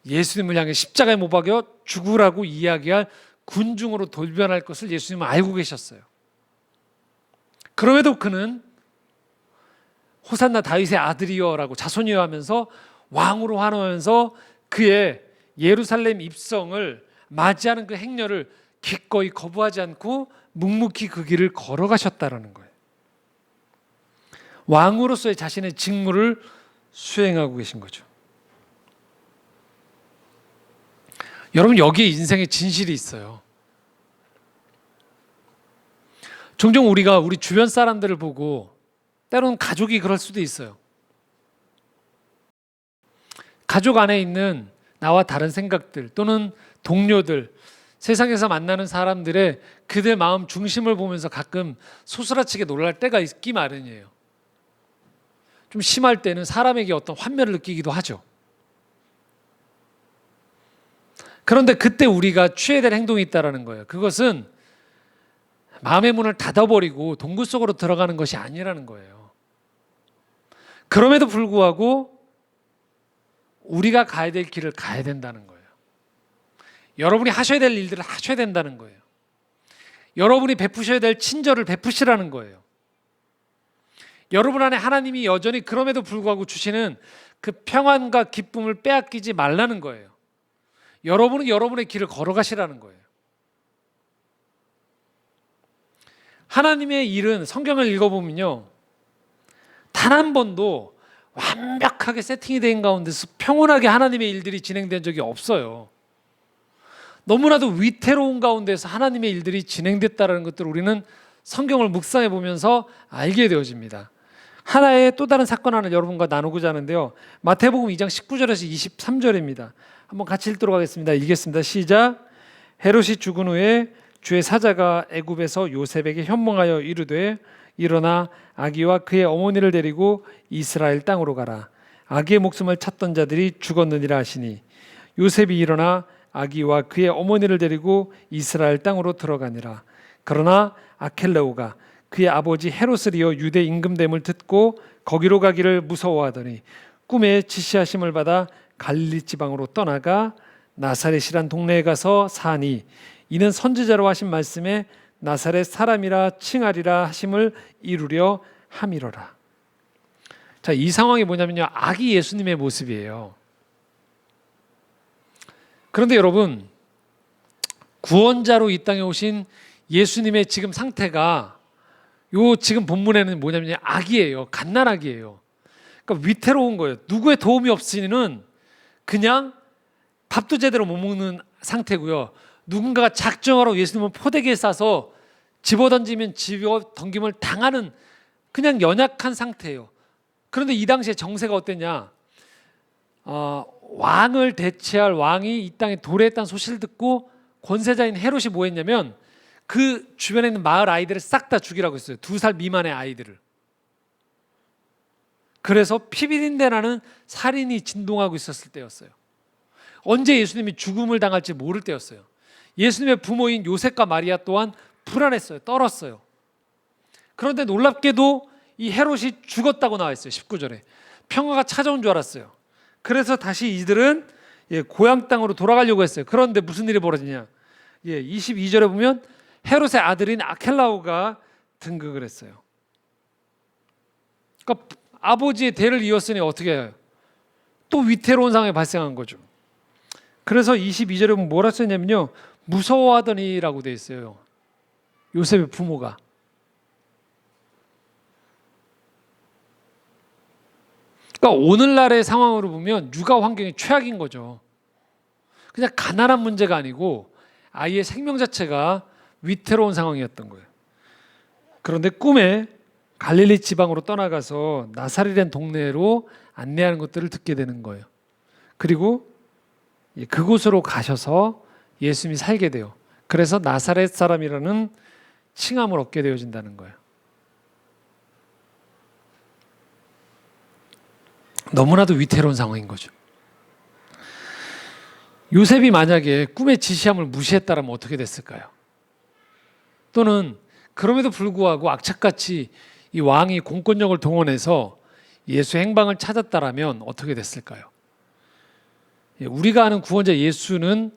예수님을 향해 십자가에 못 박여 죽으라고 이야기할 군중으로 돌변할 것을 예수님은 알고 계셨어요. 그럼에도 그는 호산나 다윗의 아들이여라고 자손이여 하면서 왕으로 환호하면서 그의 예루살렘 입성을 맞이하는 그 행렬을 기꺼이 거부하지 않고 묵묵히 그 길을 걸어가셨다라는 거예요. 왕으로서의 자신의 직무를 수행하고 계신 거죠. 여러분, 여기에 인생의 진실이 있어요. 종종 우리가 우리 주변 사람들을 보고, 때로는 가족이 그럴 수도 있어요. 가족 안에 있는 나와 다른 생각들 또는 동료들, 세상에서 만나는 사람들의 그들 마음 중심을 보면서 가끔 소스라치게 놀랄 때가 있기 마련이에요. 좀 심할 때는 사람에게 어떤 환멸을 느끼기도 하죠. 그런데 그때 우리가 취해야 될 행동이 있다는 거예요. 그것은 마음의 문을 닫아버리고 동굴 속으로 들어가는 것이 아니라는 거예요. 그럼에도 불구하고 우리가 가야 될 길을 가야 된다는 거예요. 여러분이 하셔야 될 일들을 하셔야 된다는 거예요. 여러분이 베푸셔야 될 친절을 베푸시라는 거예요. 여러분 안에 하나님이 여전히 그럼에도 불구하고 주시는 그 평안과 기쁨을 빼앗기지 말라는 거예요. 여러분은 여러분의 길을 걸어가시라는 거예요. 하나님의 일은 성경을 읽어보면요, 단 한 번도 완벽하게 세팅이 된 가운데서 평온하게 하나님의 일들이 진행된 적이 없어요. 너무나도 위태로운 가운데서 하나님의 일들이 진행됐다는 것들을 우리는 성경을 묵상해 보면서 알게 되어집니다. 하나의 또 다른 사건 하나 여러분과 나누고자 하는데요, 마태복음 2장 19절에서 23절입니다. 한번 같이 읽도록 하겠습니다. 읽겠습니다. 시작. 헤롯이 죽은 후에 주의 사자가 애굽에서 요셉에게 현몽하여 이르되 일어나 아기와 그의 어머니를 데리고 이스라엘 땅으로 가라. 아기의 목숨을 찾던 자들이 죽었느니라 하시니 요셉이 일어나 아기와 그의 어머니를 데리고 이스라엘 땅으로 들어가니라. 그러나 아켈레오가 그의 아버지 헤롯을 이어 유대 임금됨을 듣고 거기로 가기를 무서워하더니 꿈에 지시하심을 받아 갈릴리 지방으로 떠나가 나사렛이란 동네에 가서 사니 이는 선지자로 하신 말씀에 나사렛 사람이라 칭하리라 하심을 이루려 함이로라. 자, 이 상황이 뭐냐면요, 아기 예수님의 모습이에요. 그런데 여러분, 구원자로 이 땅에 오신 예수님의 지금 상태가 요 지금 본문에는 뭐냐면 아기예요. 갓난아기예요. 그러니까 위태로운 거예요. 누구의 도움이 없이는 그냥 밥도 제대로 못 먹는 상태고요. 누군가가 작정하러 예수님을 포대기에 싸서 집어던지면 집어던짐을 당하는 그냥 연약한 상태예요. 그런데 이 당시에 정세가 어땠냐? 왕을 대체할 왕이 이 땅에 도래했다는 소식을 듣고 권세자인 헤롯이 뭐 했냐면 그 주변에 있는 마을 아이들을 싹 다 죽이라고 했어요. 2살 미만의 아이들을. 그래서 피비린내 나는 살인이 진동하고 있었을 때였어요. 언제 예수님이 죽음을 당할지 모를 때였어요. 예수님의 부모인 요셉과 마리아 또한 불안했어요. 떨었어요. 그런데 놀랍게도 이 헤롯이 죽었다고 나와 있어요. 19절에. 평화가 찾아온 줄 알았어요. 그래서 다시 이들은 고향 땅으로 돌아가려고 했어요. 그런데 무슨 일이 벌어지냐? 22절에 보면 헤롯의 아들인 아켈라오가 등극을 했어요. 그러니까 아버지의 대를 이었으니 어떻게 해요? 또 위태로운 상황이 발생한 거죠. 그래서 22절에 보면 뭐라 써있냐면요, 무서워하더니라고 되어 있어요. 요셉의 부모가. 그러니까 오늘날의 상황으로 보면 육아 환경이 최악인 거죠. 그냥 가난한 문제가 아니고 아이의 생명 자체가 위태로운 상황이었던 거예요. 그런데 꿈에 갈릴리 지방으로 떠나가서 나사렛이라는 동네로 안내하는 것들을 듣게 되는 거예요. 그리고 그곳으로 가셔서 예수님이 살게 돼요. 그래서 나사렛 사람이라는 칭함을 얻게 되어진다는 거예요. 너무나도 위태로운 상황인 거죠. 요셉이 만약에 꿈의 지시함을 무시했다면 어떻게 됐을까요? 또는 그럼에도 불구하고 악착같이 이 왕이 공권력을 동원해서 예수의 행방을 찾았다면 어떻게 됐을까요? 우리가 아는 구원자 예수는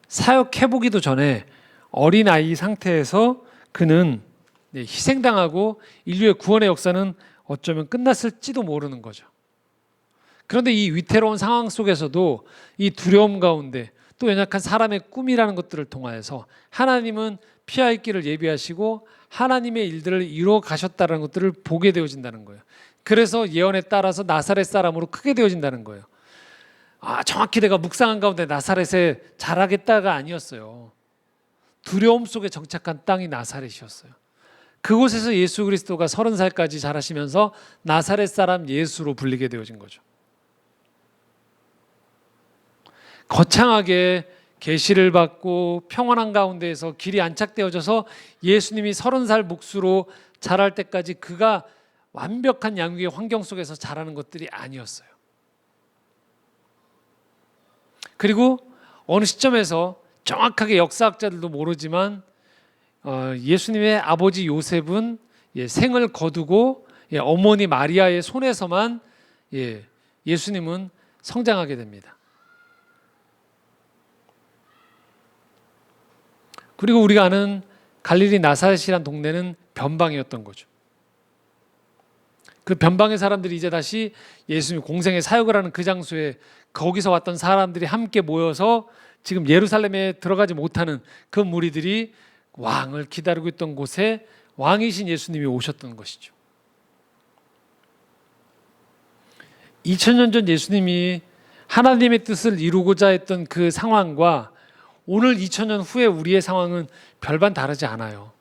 사역해보기도 전에 어린아이 상태에서 그는 희생당하고 인류의 구원의 역사는 어쩌면 끝났을지도 모르는 거죠. 그런데 이 위태로운 상황 속에서도 이 두려움 가운데 또 연약한 사람의 꿈이라는 것들을 통하여서 하나님은 피할 길을 예비하시고 하나님의 일들을 이루어 가셨다는 것들을 보게 되어진다는 거예요. 그래서 예언에 따라서 나사렛 사람으로 크게 되어진다는 거예요. 정확히 내가 묵상한 가운데 나사렛에 자라겠다가 아니었어요. 두려움 속에 정착한 땅이 나사렛이었어요. 그곳에서 예수 그리스도가 30살까지 자라시면서 나사렛 사람 예수로 불리게 되어진 거죠. 거창하게 계시를 받고 평안한 가운데에서 길이 안착되어져서 예수님이 30살 묵수로 자랄 때까지 그가 완벽한 양육의 환경 속에서 자라는 것들이 아니었어요. 그리고 어느 시점에서 정확하게 역사학자들도 모르지만 예수님의 아버지 요셉은 생을 거두고 어머니 마리아의 손에서만 예수님은 성장하게 됩니다. 그리고 우리가 아는 갈릴리 나사렛이란 동네는 변방이었던 거죠. 그 변방의 사람들이 이제 다시 예수님 공생의 사역을 하는 그 장소에 거기서 왔던 사람들이 함께 모여서 지금 예루살렘에 들어가지 못하는 그 무리들이 왕을 기다리고 있던 곳에 왕이신 예수님이 오셨던 것이죠. 2000년 전 예수님이 하나님의 뜻을 이루고자 했던 그 상황과 오늘 2000년 후에 우리의 상황은 별반 다르지 않아요.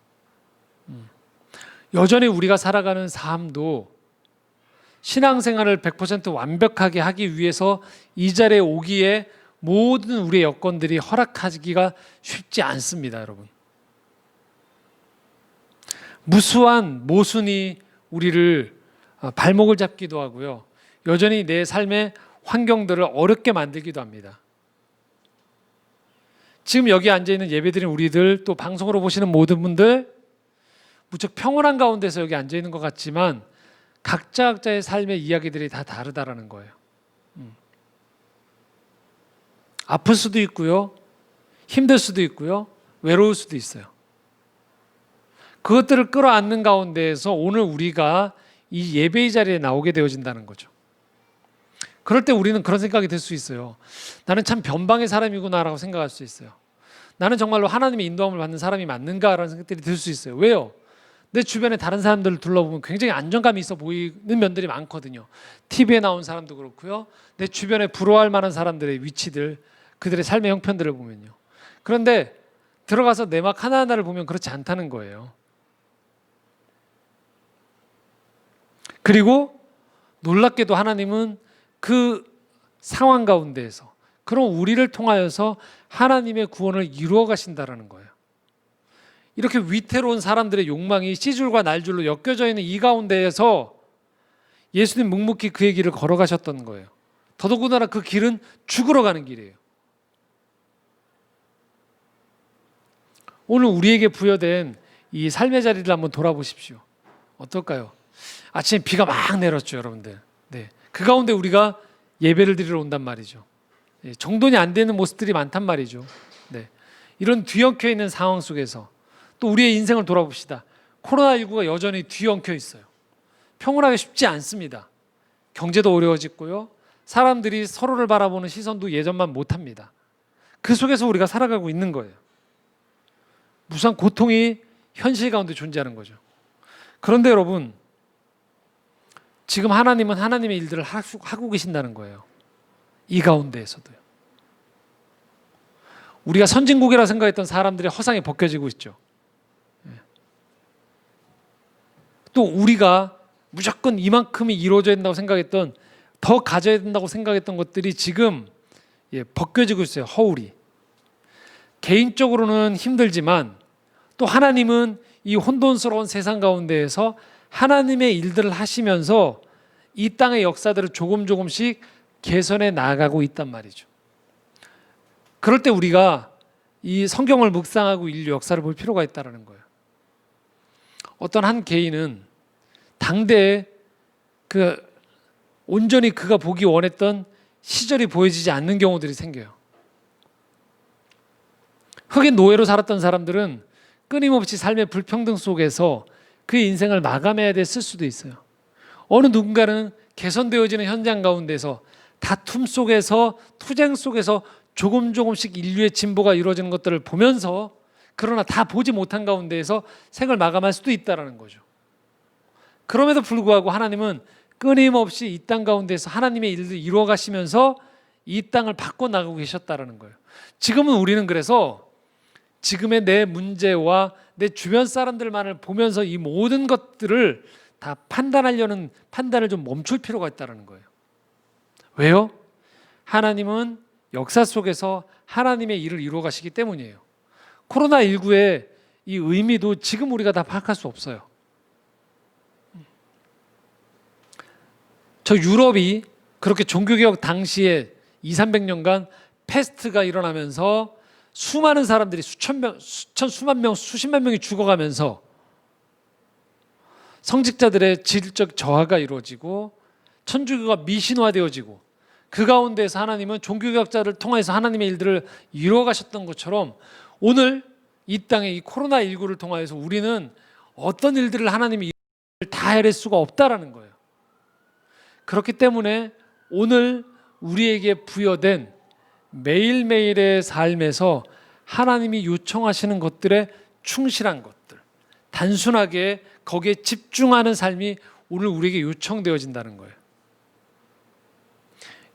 여전히 우리가 살아가는 삶도 신앙생활을 100% 완벽하게 하기 위해서 이 자리에 오기에 모든 우리의 여건들이 허락하기가 쉽지 않습니다, 여러분. 무수한 모순이 우리를 발목을 잡기도 하고요. 여전히 내 삶의 환경들을 어렵게 만들기도 합니다. 지금 여기 앉아있는 예배드린 우리들, 또 방송으로 보시는 모든 분들 무척 평온한 가운데서 여기 앉아있는 것 같지만 각자의 삶의 이야기들이 다 다르다라는 거예요. 아플 수도 있고요, 힘들 수도 있고요, 외로울 수도 있어요. 그것들을 끌어안는 가운데에서 오늘 우리가 이 예배의 자리에 나오게 되어진다는 거죠. 그럴 때 우리는 그런 생각이 들 수 있어요. 나는 참 변방의 사람이구나라고 생각할 수 있어요. 나는 정말로 하나님의 인도함을 받는 사람이 맞는가라는 생각들이 들 수 있어요. 왜요? 내 주변에 다른 사람들을 둘러보면 굉장히 안정감이 있어 보이는 면들이 많거든요. TV에 나온 사람도 그렇고요. 내 주변에 부러워할 만한 사람들의 위치들, 그들의 삶의 형편들을 보면요. 그런데 들어가서 내막 하나하나를 보면 그렇지 않다는 거예요. 그리고 놀랍게도 하나님은 그 상황 가운데에서 그런 우리를 통하여서 하나님의 구원을 이루어 가신다라는 거예요. 이렇게 위태로운 사람들의 욕망이 씨줄과 날줄로 엮여져 있는 이 가운데에서 예수님 묵묵히 그의 길을 걸어가셨던 거예요. 더더군다나 그 길은 죽으러 가는 길이에요. 오늘 우리에게 부여된 이 삶의 자리를 한번 돌아보십시오. 어떨까요? 아침에 비가 막 내렸죠, 여러분들. 네, 그 가운데 우리가 예배를 드리러 온단 말이죠. 정돈이 안 되는 모습들이 많단 말이죠. 네, 이런 뒤엉켜 있는 상황 속에서 또 우리의 인생을 돌아봅시다. 코로나19가 여전히 뒤엉켜 있어요. 평온하기 쉽지 않습니다. 경제도 어려워졌고요. 사람들이 서로를 바라보는 시선도 예전만 못합니다. 그 속에서 우리가 살아가고 있는 거예요. 무수한 고통이 현실 가운데 존재하는 거죠. 그런데 여러분, 지금 하나님은 하나님의 일들을 하고 계신다는 거예요. 이 가운데에서도요. 우리가 선진국이라 생각했던 사람들의 허상이 벗겨지고 있죠. 또 우리가 무조건 이만큼이 이루어져야 된다고 생각했던, 더 가져야 된다고 생각했던 것들이 지금 벗겨지고 있어요. 허울이. 개인적으로는 힘들지만 또 하나님은 이 혼돈스러운 세상 가운데에서 하나님의 일들을 하시면서 이 땅의 역사들을 조금씩 개선해 나가고 있단 말이죠. 그럴 때 우리가 이 성경을 묵상하고 인류 역사를 볼 필요가 있다는 거예요. 어떤 한 개인은 당대에 온전히 그가 보기 원했던 시절이 보여지지 않는 경우들이 생겨요. 흑의 노예로 살았던 사람들은 끊임없이 삶의 불평등 속에서 그의 인생을 마감해야 됐을 수도 있어요. 어느 누군가는 개선되어지는 현장 가운데서 다툼 속에서, 투쟁 속에서 조금씩 인류의 진보가 이루어지는 것들을 보면서, 그러나 다 보지 못한 가운데에서 생을 마감할 수도 있다는 거죠. 그럼에도 불구하고 하나님은 끊임없이 이 땅 가운데서 하나님의 일을 이루어 가시면서 이 땅을 바꿔나가고 계셨다는 거예요. 지금은 우리는 그래서 지금의 내 문제와 내 주변 사람들만을 보면서 이 모든 것들을 다 판단하려는 판단을 좀 멈출 필요가 있다는 거예요. 왜요? 하나님은 역사 속에서 하나님의 일을 이루어 가시기 때문이에요. 코로나19의 이 의미도 지금 우리가 다 파악할 수 없어요. 저 유럽이 그렇게 종교개혁 당시에 200~300년간 패스트가 일어나면서 수많은 사람들이 수만 명, 수십만 명이 죽어가면서 성직자들의 질적 저하가 이루어지고 천주교가 미신화되어지고, 그 가운데서 하나님은 종교개혁자를 통해서 하나님의 일들을 이루어 가셨던 것처럼 오늘 이 땅에 이 코로나19를 통하여서 우리는 어떤 일들을 하나님이 다 해낼 수가 없다라는 거예요. 그렇기 때문에 오늘 우리에게 부여된 매일매일의 삶에서 하나님이 요청하시는 것들에 충실한 것들, 단순하게 거기에 집중하는 삶이 오늘 우리에게 요청되어진다는 거예요.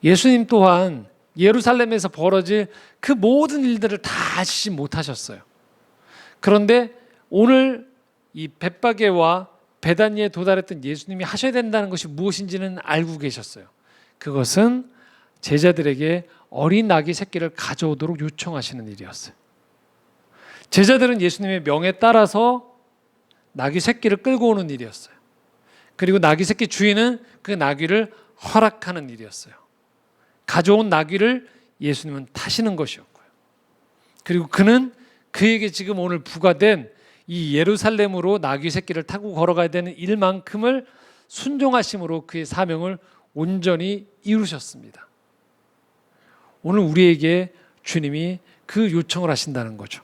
예수님 또한 예루살렘에서 벌어질 그 모든 일들을 다 하시지 못하셨어요. 그런데 오늘 이 벳바게와 베다니에 도달했던 예수님이 하셔야 된다는 것이 무엇인지는 알고 계셨어요. 그것은 제자들에게 어린 아기 새끼를 가져오도록 요청하시는 일이었어요. 제자들은 예수님의 명에 따라서 나귀 새끼를 끌고 오는 일이었어요. 그리고 나귀 새끼 주인은 그 나귀를 허락하는 일이었어요. 가져온 나귀를 예수님은 타시는 것이었고요. 그리고 그는 그에게 지금 오늘 부과된 이 예루살렘으로 나귀 새끼를 타고 걸어가야 되는 일만큼을 순종하심으로 그의 사명을 온전히 이루셨습니다. 오늘 우리에게 주님이 그 요청을 하신다는 거죠.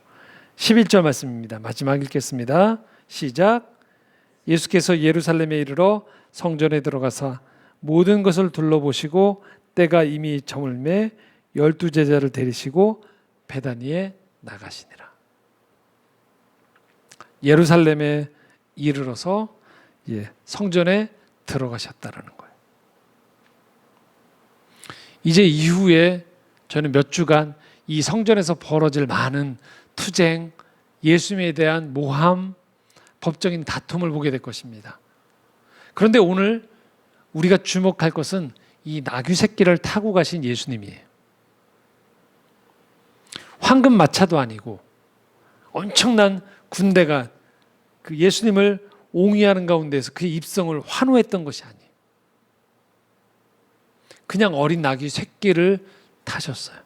11절 말씀입니다. 마지막 읽겠습니다. 시작. 예수께서 예루살렘에 이르러 성전에 들어가사 모든 것을 둘러보시고 때가 이미 저물매 12제자를 데리시고 베다니에 나가시니라. 예루살렘에 이르러서 성전에 들어가셨다라는 거예요. 이제 이후에 저는 몇 주간 이 성전에서 벌어질 많은 투쟁, 예수님에 대한 모함, 법적인 다툼을 보게 될 것입니다. 그런데 오늘 우리가 주목할 것은 이 나귀 새끼를 타고 가신 예수님이에요. 황금 마차도 아니고 엄청난 군대가 그 예수님을 옹이하는 가운데서 그의 입성을 환호했던 것이 아니에요. 그냥 어린 나귀 새끼를 타셨어요.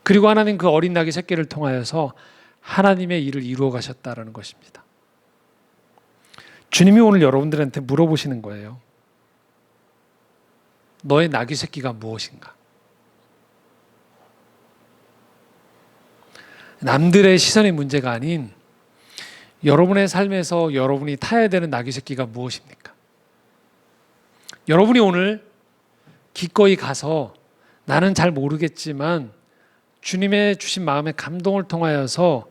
그리고 하나님 그 어린 나귀 새끼를 통하여서 하나님의 일을 이루어 가셨다라는 것입니다. 주님이 오늘 여러분들한테 물어보시는 거예요. 너의 나귀 새끼가 무엇인가? 남들의 시선의 문제가 아닌 여러분의 삶에서 여러분이 타야 되는 나귀 새끼가 무엇입니까? 여러분이 오늘 기꺼이 가서 나는 잘 모르겠지만 주님의 주신 마음의 감동을 통하여서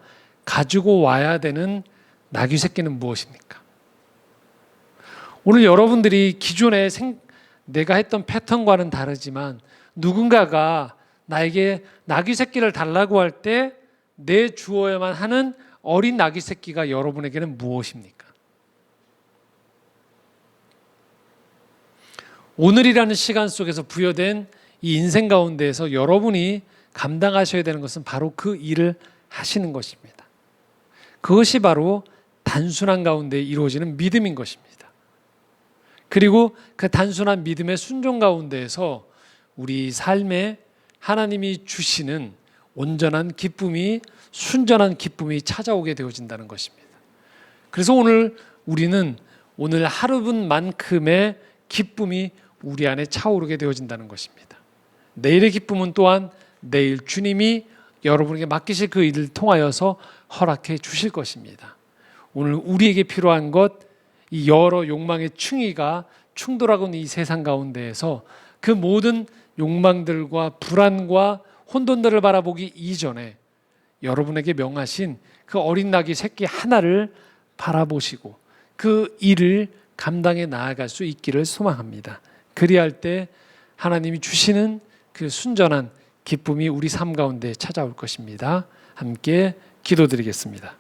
가지고 와야 되는 나귀 새끼는 무엇입니까? 오늘 여러분들이 기존에 내가 했던 패턴과는 다르지만 누군가가 나에게 나귀 새끼를 달라고 할 때 내 주어야만 하는 어린 나귀 새끼가 여러분에게는 무엇입니까? 오늘이라는 시간 속에서 부여된 이 인생 가운데에서 여러분이 감당하셔야 되는 것은 바로 그 일을 하시는 것입니다. 그것이 바로 단순한 가운데 이루어지는 믿음인 것입니다. 그리고 그 단순한 믿음의 순종 가운데에서 우리 삶에 하나님이 주시는 온전한 기쁨이, 순전한 기쁨이 찾아오게 되어진다는 것입니다. 그래서 오늘 우리는 오늘 하루분만큼의 기쁨이 우리 안에 차오르게 되어진다는 것입니다. 내일의 기쁨은 또한 내일 주님이 여러분에게 맡기실 그 일을 통하여서 허락해 주실 것입니다. 오늘 우리에게 필요한 것, 이 여러 욕망의 충이가 충돌하고 있는 이 세상 가운데에서 그 모든 욕망들과 불안과 혼돈들을 바라보기 이전에 여러분에게 명하신 그 어린 나귀 새끼 하나를 바라보시고 그 일을 감당해 나아갈 수 있기를 소망합니다. 그리할 때 하나님이 주시는 그 순전한 기쁨이 우리 삶 가운데 찾아올 것입니다. 함께 기도드리겠습니다.